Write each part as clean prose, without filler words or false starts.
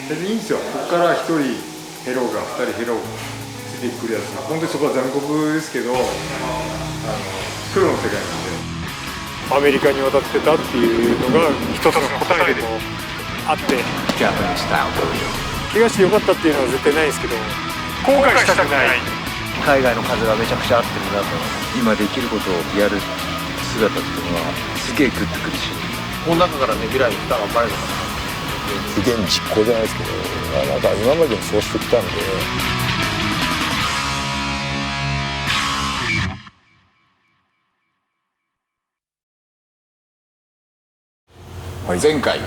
全然いいんですよ。ここから1人ヘロが2人ヘロついてくるやつが本当にそこは残酷ですけど、プロの世界なんで。アメリカに渡ってたっていうのが一つの答えでもあって、怪我してよかったっていうのは絶対ないですけど、後悔したくない。海外の風がめちゃくちゃ合ってるなと、今できることをやる姿っていうのはすげえグッとくるし、この中からね、未来のスターが生まれるのかな。現実行じゃないですけど、なんか今までもそうしてきたんで。前回、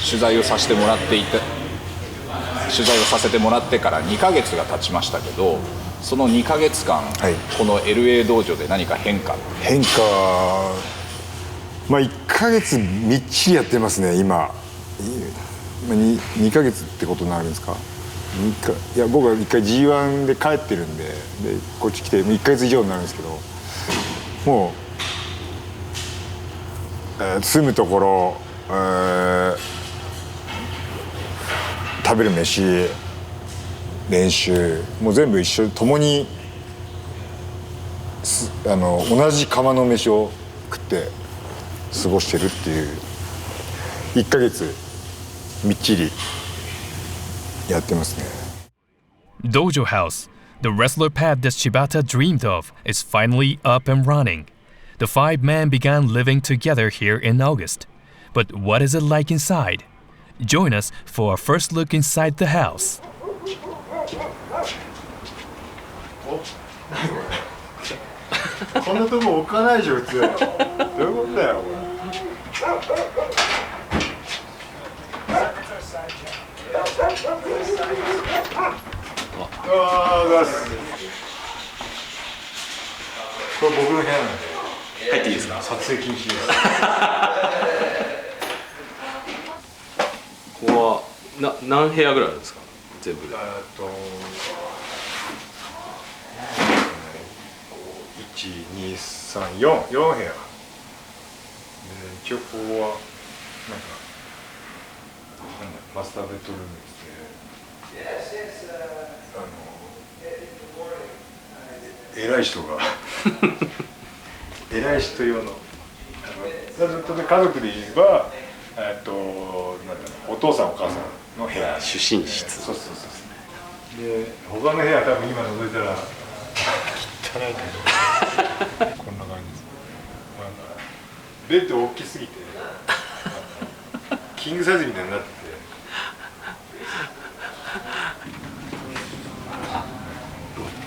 取材をさせてもらってから2ヶ月が経ちましたけど、その2ヶ月間、この LA 道場で何か変化、1ヶ月みっちりやってますね。今 2ヶ月ってことになるんですか。いや、僕は1回 G1 で帰ってるんで、こっち来て1ヶ月以上になるんですけど、もう、住むところ、食べる飯、練習、もう全部一緒、共に同じ釜の飯を食って過ごしてるっていう1ヶ月みっちりやってますね。 Dojo House, the wrestler pad that Shibata dreamed of, is finally up and running. The five men began living together here in August. But what is it like inside? Join us for a first look inside the house. こんなとこ置かないでしょ普通。どういうことだよ。これ僕の部屋なんで入っていいですか。撮影禁止です。ここは何部屋ぐらいあるんですか、全部で。1,2,3,4部屋で、一応ここはなんかマスターベッドルームですね。偉い人が偉い人用の家族で言えばお父さんお母さんの部屋、主寝室。そうで、他の部屋多分今覗いたら汚いけどこんな感じです。ベッド大きすぎてキングサイズみたいになってて、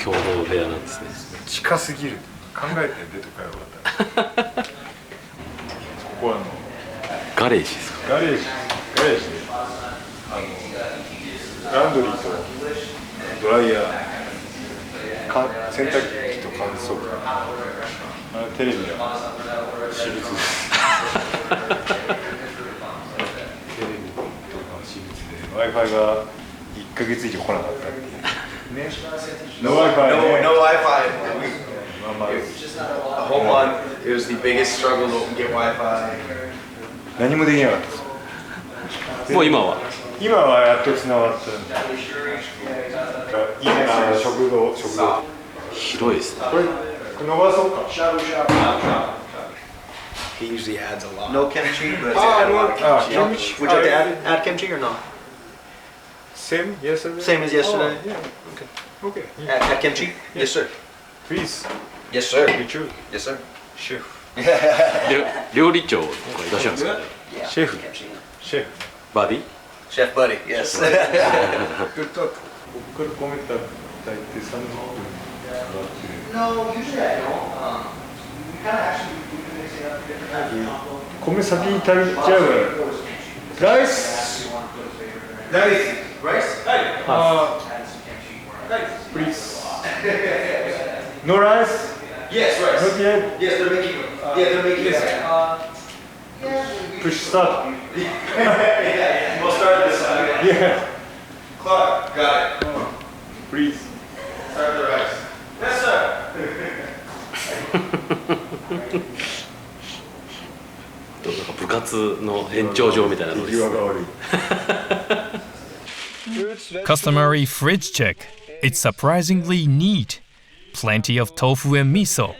共同部屋なんですね。近すぎる。考えてベッド買えばよかった。ここはガレージですか。ガレージでランドリーとドライヤー、洗濯機と乾燥機、テレビが私物です。テレビとか私物で Wi-Fi が1ヶ月以上来なかったっていうね。No Wi-Fi. No Wi-Fi. A whole month. It was the biggest struggle to get Wi-Fi. 何もできなかったです。もう今はやっと繋がったんで。食堂。広いですね。これ伸ばそうか。He usually adds a lot. No kimchi, but add a lot of kimchi. Would you like to add kimchi or no? Same yesterday. Same as yesterday. Okay. Add kimchi? Yes, sir. Please. Yes, sir. Yes, sir. Chef. 料理長とかいらっしゃるんですか。シェフ。バディ。Chef buddy. Yes. Good talk. ここから米炊いて30分かかってる。No, usually I don't. We kind of actually do this thing up here. 米先に食べちゃうから。ライス。Please. No rice? Yes, rice. Not yet? Yes, they're making it. They're making it. Push start. We'll start this one. Yeah. Clark, got it. Please. Start the rice. Yes, sir. なんか部活の延長上みたいなのです。手際が悪い。Customary fridge check. It's surprisingly neat. Plenty of tofu and miso.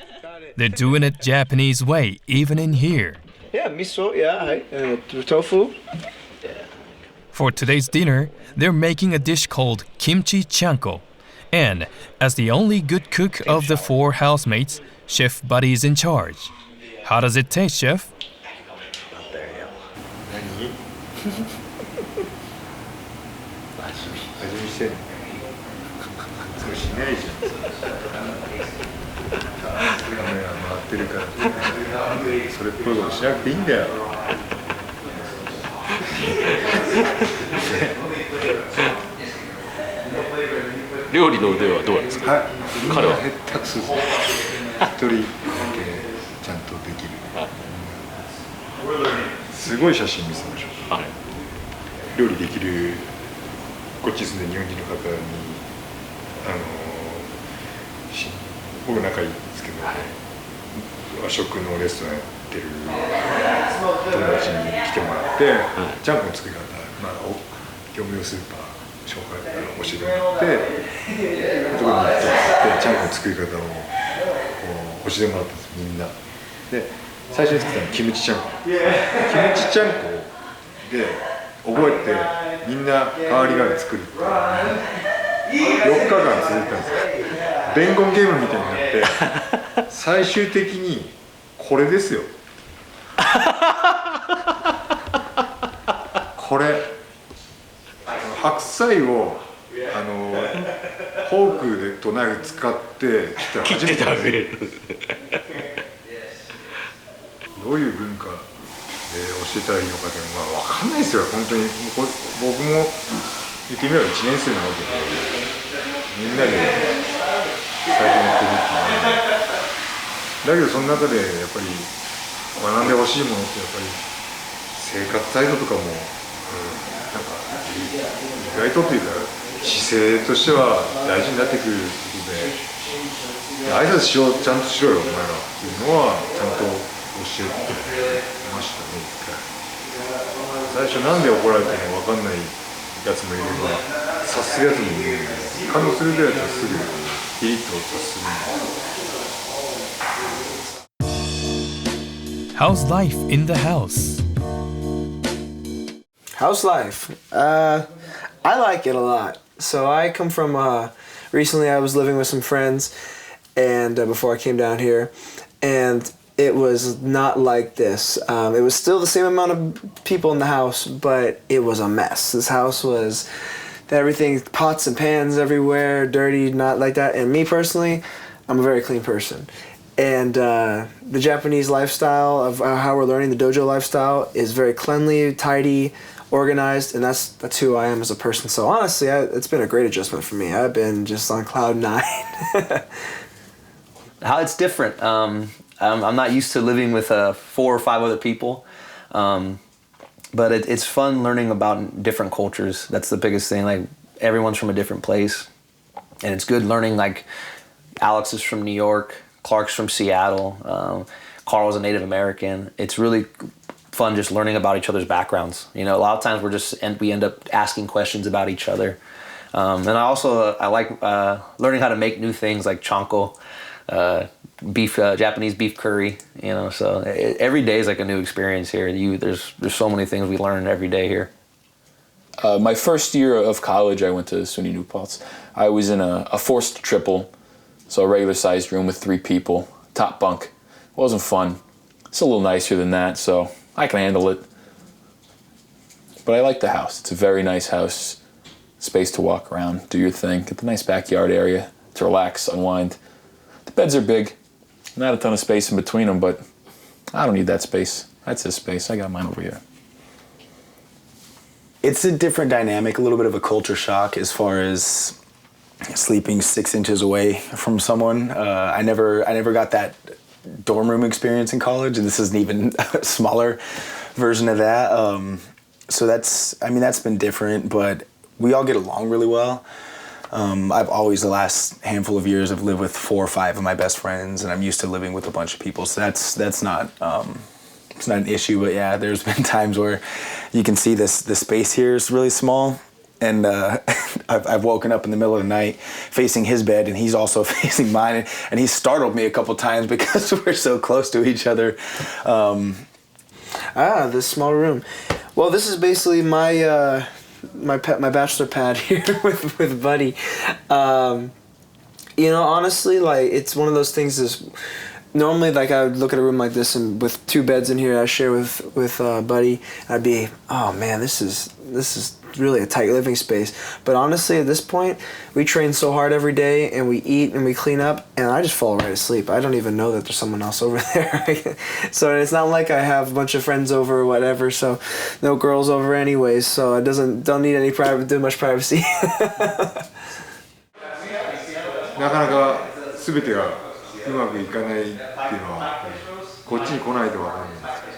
They're doing it Japanese way, even in here. Yeah, miso, yeah, tofu. For today's dinner, they're making a dish called kimchi chanko. And as the only good cook of the 4 housemates, Chef Buddy is in charge. How does it taste, Chef? 味見してんのそれしないじゃんカメラ回ってるからそれっぽいことしなくていいんだよ料理の腕はどうなんですか？はい彼は下手くそです一人だけちゃんとできるすごい写真見せましょう、はい、料理できるこっち住んで日本人の方に僕仲いいんですけど、和食のレストランやってる友達に来てもらって、ちゃんこの作り方、業務用スーパー紹介教えてもらってそこに行ってちゃんこの作り方を教えてもらったんですみんなで最初に作ったのはキムチちゃんこキムチちゃんこで覚えてみんな代わり代わり作るって4日間続いたんですよ伝言ゲームみたいになって最終的にこれですよこれ白菜をフォークとナイフ使って切って食べるどういう文化で教えたらいいのかっていうのは分かんないですよ本当に僕も言ってみれば1年生なわけでみんなで最初にやってるっていうだけどその中でやっぱり学んでほしいものってやっぱり生活態度とかも、なんか意外とというか姿勢としては大事になってくることで挨拶しようちゃんとしろよお前らっていうのはちゃんと教えてましたね最初なんで怒られても分かんないやつもいれば察するやつもいるんで感動するぐらいだったらすぐピリッと察するんで How's life in the house? How's life? I like it a lot. So I come from, recently I was living with some friends and before I came down here, and it was not like this. It was still the same amount of people in the house, but it was a mess. This house was everything, pots and pans everywhere, dirty, not like that. And me personally, I'm a very clean person. And the Japanese lifestyle of how we're learning the dojo lifestyle is very cleanly, tidy, organized, and that's who I am as a person. So honestly, it's been a great adjustment for me. I've been just on cloud 9. How it's different. I'm not used to living with 4 or 5 other people, but it's fun learning about different cultures. That's the biggest thing. Like everyone's from a different place, and it's good learning. Like Alex is from New York, Clark's from Seattle, Carl's a Native American. It's really fun just learning about each other's backgrounds. You know, a lot of times we end up asking questions about each other. And I like learning how to make new things like chanko, beef, Japanese beef curry. You know, so every day is like a new experience here. There's so many things we learn every day here. My first year of college, I went to SUNY New Paltz. I was in a forced triple, so a regular sized room with 3 people, top bunk. It wasn't fun. It's a little nicer than that, so I can handle it. But I like the house. It's a very nice house. Space to walk around, do your thing. Get the nice backyard area to relax, unwind. The beds are big. Not a ton of space in between them, but I don't need that space. That's his space. I got mine over here. It's a different dynamic, a little bit of a culture shock as far as sleeping 6 inches away from someone. I never got that dorm room experience in college, and this is an even smaller version of that. So that's been different, but we all get along really well. I've always, the last handful of years, I've lived with 4 or 5 of my best friends, and I'm used to living with a bunch of people. So that's not it's not an issue. But yeah, there's been times where you can see the space here is really small, and I've woken up in the middle of the night facing his bed, and he's also facing mine, and he startled me a couple times because we're so close to each other. This small room. Well, this is basically my my bachelor pad here with Buddy. You know, honestly, like, it's one of those things is normally, like, I would look at a room like this and with 2 beds in here I share with Buddy, I'd be, oh man, this is really a tight living space. But honestly, at this point, we train so hard every day, and we eat and we clean up, and I just fall right asleep. I don't even know that there's someone else over there. So it's not like I have a bunch of friends over or whatever, so no girls over anyways, so it don't need any too much privacy. なかなか全てがうまくいかないっていうのはこっちに来ないと分かんないんですけ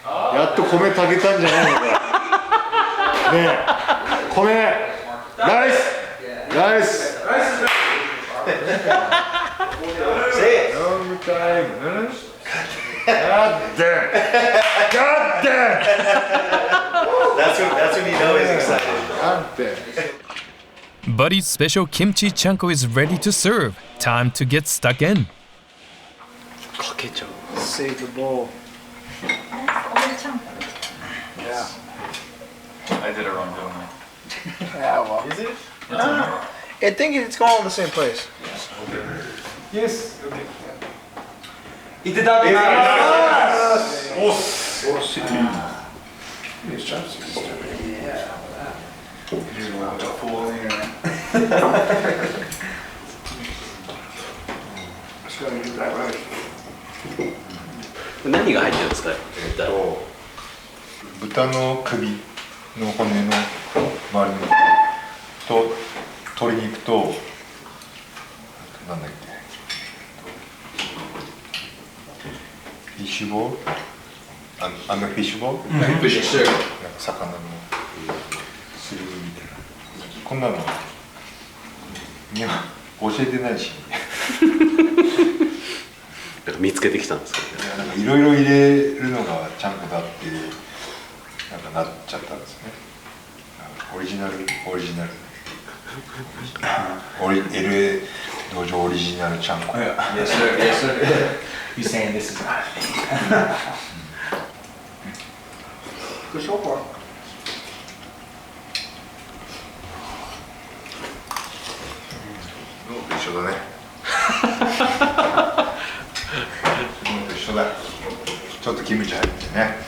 ど、やっと米炊けたんじゃないのか。ねえ、米、ライス。Long time, huh? God damn! That's when you know he's excited. God damn! Buddy's special kimchi chanko is ready to serve. Time to get stuck in. Save the bowl. Yeah. I did it wrong, didn't I? Yeah, well. Is it? I think it's going all in the same place. Yes. Okay. いただきます。おっ。何が入ってるんですか？豚の首の骨の周りのと鶏肉となんだっけ、フィッシュボール、あのフィッシュボール、なんか魚のすり身みたいな、こんなのみんな教えてないし。見つけてきたんですか？いろいろ入れるのがちゃんこだってなっちゃったんですね。オリジナル LA 道場オリジナルちゃんこ。Yes sir, yes sir. He's saying this is not me. Good so far. 一緒だね。一緒だ。ちょっとキムチ入ってね。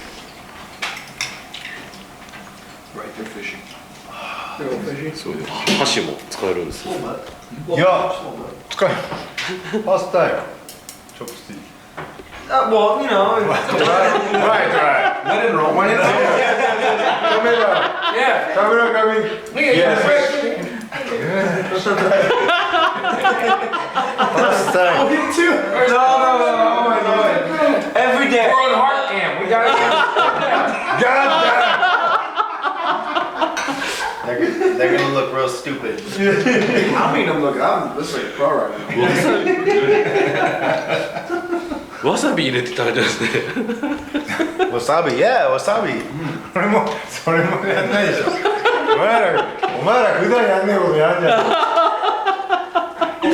そうです。箸も使えるんですよ。いや、使え。パスタよ。チョップスティック。Well, you know. Right. Let it roll. Camera. Yeah. Camera coming. Yes. Pasta. Oh, him too. No. Oh my God. Every day. We're on heart cam. We got it. God They're gonna look real stupid. I mean, this is like a pro right now. わさび入れて食べてますね。Wasabi, yeah, wasabi. それもやんないでしょ。お前ら普段やんねえことやんじゃん。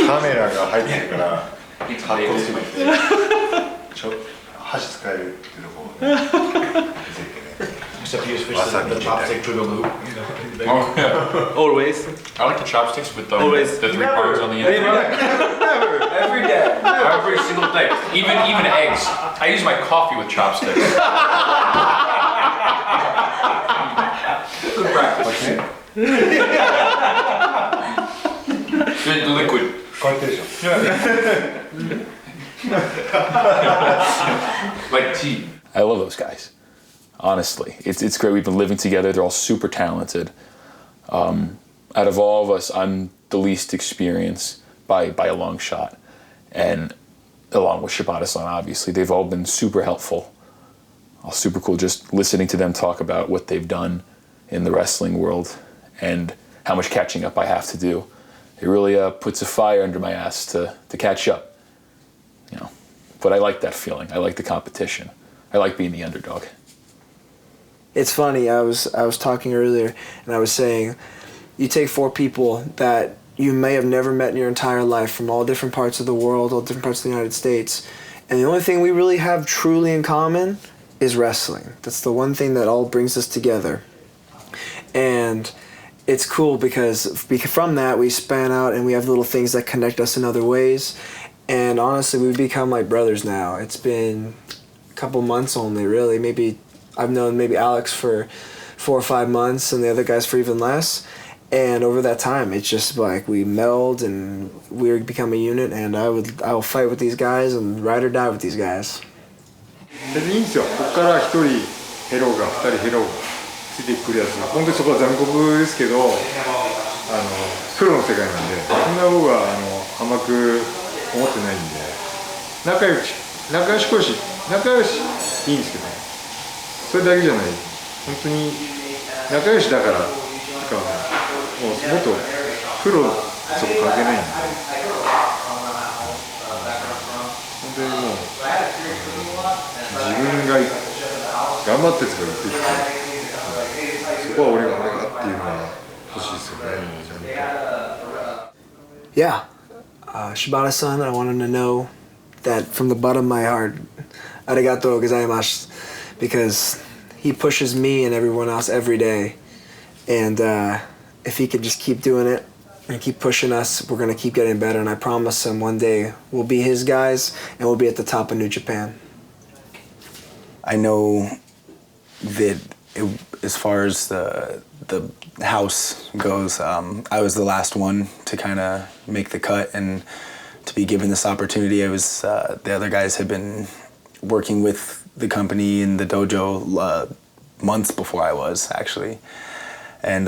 カメラが入ってるから発光するんで、箸使えるっていうところをね、Except you just fish the chopstick through the loop. Oh, yeah. Always. I like the chopsticks with the Always. 3 parts on the end. Every day. Every single day. Even eggs. I use my coffee with chopsticks. Good practice. The liquid. こうやってでしょ。 Like tea. I love those guys. Honestly, it's great. We've been living together. They're all super talented. Out of all of us, I'm the least experienced by a long shot. And along with Shibata-san, obviously, they've all been super helpful. All super cool just listening to them talk about what they've done in the wrestling world and how much catching up I have to do. It really puts a fire under my ass to catch up. You know, but I like that feeling. I like the competition. I like being the underdog. It's funny. I was talking earlier, and I was saying, you take 4 people that you may have never met in your entire life from all different parts of the world, all different parts of the United States, and the only thing we really have truly in common is wrestling. That's the one thing that all brings us together. And it's cool because from that we span out and we have little things that connect us in other ways. And honestly, we've become like brothers now. It's been a couple months only, really. Maybe I've known maybe Alex for 4 or 5 months and the other guys for even less. And over that time, it's just like we meld and we become a unit. And I will fight with these guys and ride or die with these guys. 別にいいんですよ。ここから1人ヘローが2人ヘローがついてくるやつが本当にそこは残酷ですけど、プロの世界なんで、そんな僕は甘く思ってないんで、仲良しこよし仲良しいいんですけど、それだけじゃない。本当に仲良しだからとかもうもっとプロそこ関係ないんで、本当にもう自分が頑張ってとか言ってきて、そこは俺がっていうのは欲しいですよね。Yeah, Shibata-san, I want him to know that from the bottom of my heart, arigatou gozaimasu, because he pushes me and everyone else every day. And if he could just keep doing it and keep pushing us, we're going to keep getting better. And I promise him one day we'll be his guys and we'll be at the top of New Japan. I know that as far as the house goes, I was the last one to kind of make the cut and to be given this opportunity. I was the other guys had been working with the company in the dojo months before I was, actually, and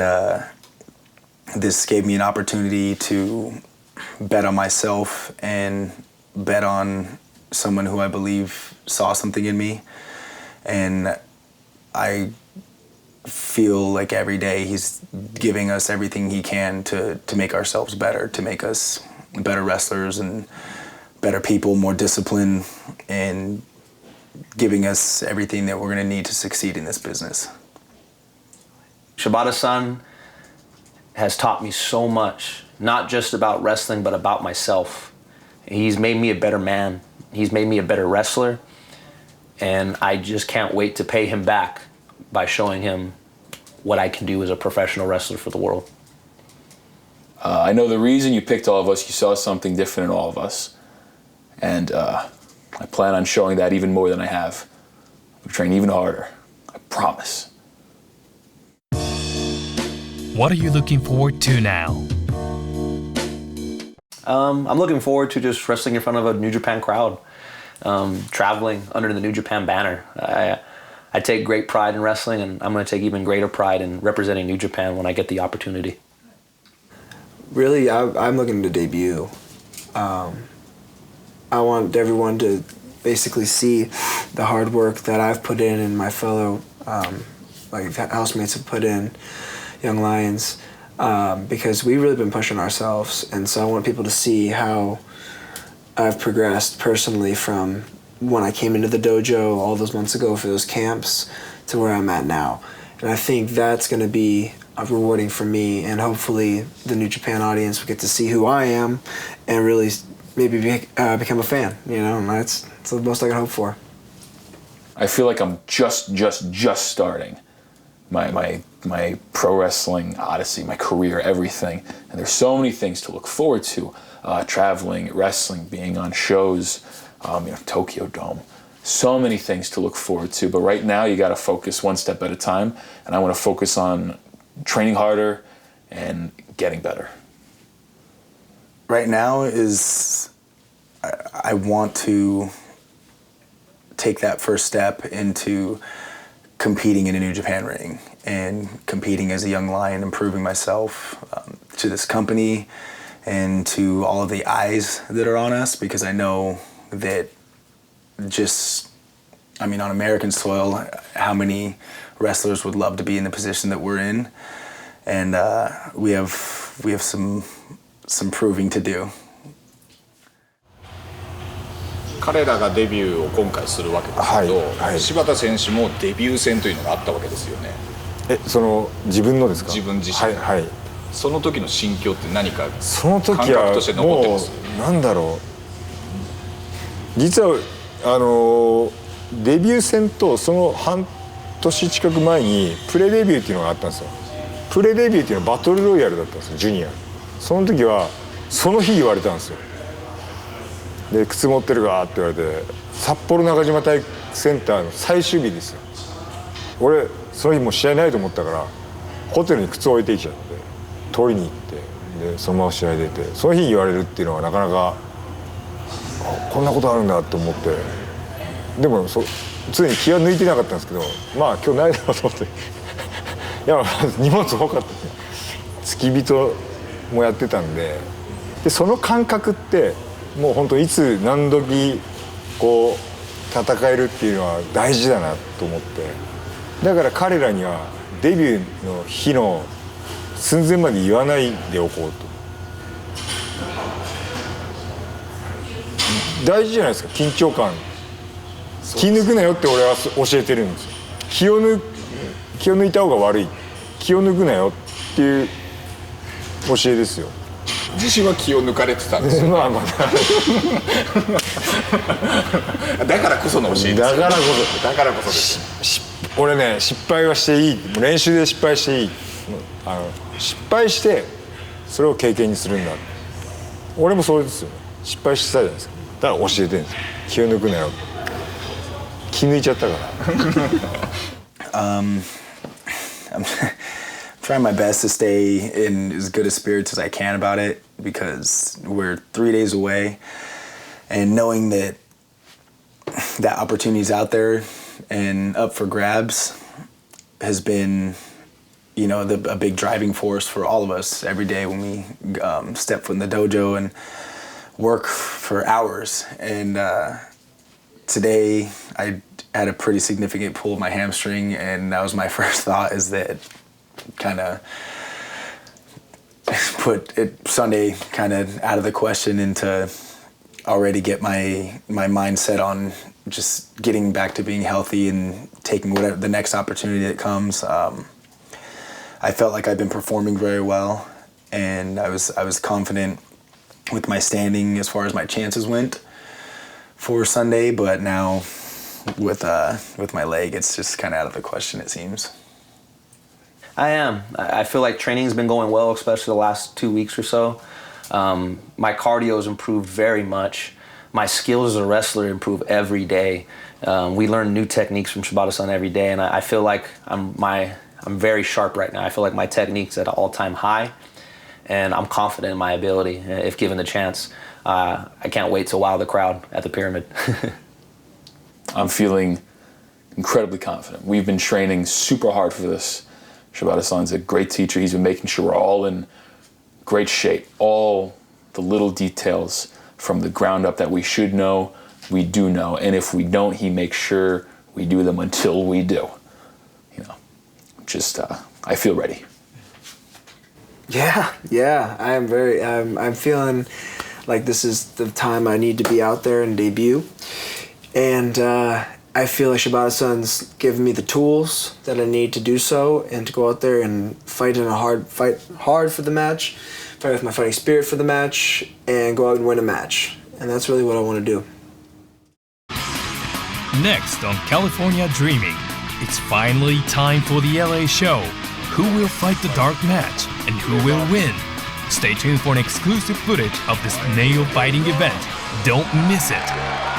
this gave me an opportunity to bet on myself and bet on someone who I believe saw something in me. And I feel like every day he's giving us everything he can to make ourselves better, to make us better wrestlers and better people, more disciplined, and giving us everything that we're going to need to succeed in this business. Shibata-san has taught me so much, not just about wrestling, but about myself. He's made me a better man. He's made me a better wrestler. And I just can't wait to pay him back by showing him what I can do as a professional wrestler for the world. I know the reason you picked all of us, you saw something different in all of us. And I plan on showing that even more than I have. I'll train even harder. I promise. What are you looking forward to now? I'm looking forward to just wrestling in front of a New Japan crowd. Traveling under the New Japan banner. I take great pride in wrestling, and I'm going to take even greater pride in representing New Japan when I get the opportunity. Really, I'm looking to debut. I want everyone to basically see the hard work that I've put in and my fellow housemates have put in, Young Lions, because we've really been pushing ourselves, and so I want people to see how I've progressed personally from when I came into the dojo all those months ago for those camps to where I'm at now. And I think that's going to be rewarding for me, and hopefully the New Japan audience will get to see who I am and really maybe become a fan, you know, and that's the most I can hope for. I feel like I'm just starting my pro wrestling odyssey, my career, everything. And there's so many things to look forward to. Traveling, wrestling, being on shows, Tokyo Dome. So many things to look forward to. But right now, you got to focus one step at a time. And I want to focus on training harder and getting better. Right now I want to take that first step into competing in a New Japan ring and competing as a young lion, improving myself to this company and to all of the eyes that are on us, because I know that on American soil, how many wrestlers would love to be in the position that we're in, and we have some proving to do. 彼らがデビューを今回するわけですけど、柴田選手もデビュー戦というのがあったわけですよね。その自分のですか？自分自身。はいはい。その時の心境って何かその時感覚としてはも残ってます？うなんだろう、実はデビュー戦とその半年近く前にプレデビューっていうのがあったんですよ。プレデビューっていうのはバトルロイヤルだったんですよ、ジュニア。その時はその日言われたんですよ。で靴持ってるかって言われて、札幌中島体育センターの最終日ですよ。俺その日もう試合ないと思ったからホテルに靴置いてきちゃって取りに行って、でそのまま試合出て、その日言われるっていうのはなかなかこんなことあるんだと思って、でも常に気は抜いてなかったんですけど、まあ今日ないだろうと思っていや荷物多かったね。付き人もやってたんで、その感覚ってもう本当いつ何時こう戦えるっていうのは大事だなと思って、だから彼らにはデビューの日の寸前まで言わないでおこうと。大事じゃないですか、緊張感。気抜くなよって俺は教えてるんですよ。気を抜いた方が悪い、気を抜くなよっていう教えですよ。自身は気を抜かれてたんですよ。まあまあだからこその教えですよ。だからこそです。俺ね、失敗はしていい、練習で失敗していい、失敗してそれを経験にするんだ。俺もそうですよ。失敗してたじゃないですか。だから教えてるんですよ。気を抜くなよ。気抜いちゃったから。I'm trying my best to stay in as good a spirits as I can about it, because we're 3 days away, and knowing that opportunity is out there and up for grabs has been, a big driving force for all of us every day when we step foot in the dojo and work for hours. And today I had a pretty significant pull of my hamstring, and that was my first thought, is that kind of put it Sunday kind of out of the question, and to already get my mindset on just getting back to being healthy and taking whatever the next opportunity that comes. I felt like I've been performing very well, and I was confident with my standing as far as my chances went for Sunday, but now with my leg, it's just kind of out of the question, it seems. I am. I feel like training's been going well, especially the last 2 weeks or so. My cardio's improved very much. My skills as a wrestler improve every day. We learn new techniques from Shibata-san every day, and I feel like I'm very sharp right now. I feel like my technique's at an all-time high, and I'm confident in my ability if given the chance. I can't wait to wow the crowd at the Pyramid. I'm feeling incredibly confident. We've been training super hard for this. Shibata-san's a great teacher. He's been making sure we're all in great shape. All the little details from the ground up that we should know, we do know. And if we don't, he makes sure we do them until we do. I feel ready. Yeah. I'm feeling like this is the time I need to be out there and debut. And I feel like Shibata-san's given me the tools that I need to do so, and to go out there and fight hard for the match, fight with my fighting spirit for the match, and go out and win a match. And that's really what I want to do. Next on California Dreaming, it's finally time for the LA show. Who will fight the dark match and who will win? Stay tuned for an exclusive footage of this nail-biting event. Don't miss it.